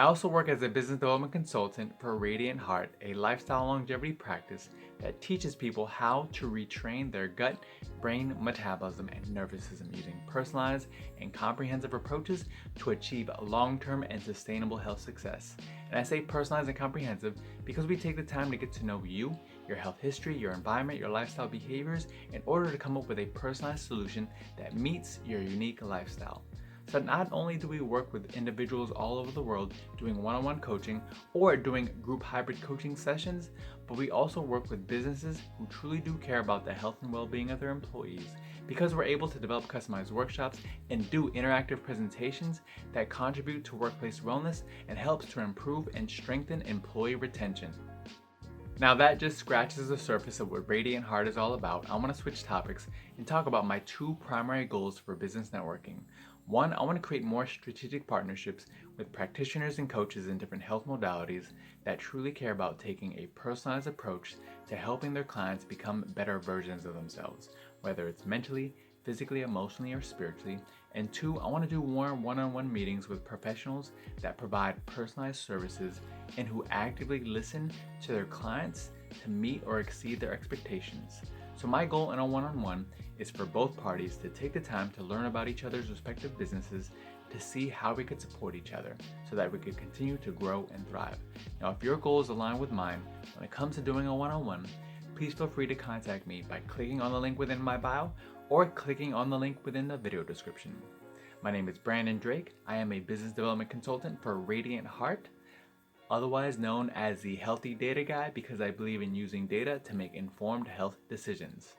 I also work as a business development consultant for Radiant Heart, a lifestyle longevity practice that teaches people how to retrain their gut, brain, metabolism, and nervous system using personalized and comprehensive approaches to achieve long-term and sustainable health success. And I say personalized and comprehensive because we take the time to get to know you, your health history, your environment, your lifestyle behaviors in order to come up with a personalized solution that meets your unique lifestyle. So not only do we work with individuals all over the world doing one-on-one coaching or doing group hybrid coaching sessions, but we also work with businesses who truly do care about the health and well-being of their employees because we're able to develop customized workshops and do interactive presentations that contribute to workplace wellness and helps to improve and strengthen employee retention. Now that just scratches the surface of what Radiant Heart is all about. I want to switch topics and talk about my two primary goals for business networking. One, I want to create more strategic partnerships with practitioners and coaches in different health modalities that truly care about taking a personalized approach to helping their clients become better versions of themselves, whether it's mentally, physically, emotionally, or spiritually. And two, I want to do more one-on-one meetings with professionals that provide personalized services and who actively listen to their clients to meet or exceed their expectations. So my goal in a one-on-one is for both parties to take the time to learn about each other's respective businesses to see how we could support each other so that we could continue to grow and thrive. Now, if your goals align with mine when it comes to doing a one-on-one, please feel free to contact me by clicking on the link within my bio or clicking on the link within the video description. My name is Brandon Drake. I am a business development consultant for Radiant Heart, otherwise known as the Healthy Data Guy, because I believe in using data to make informed health decisions.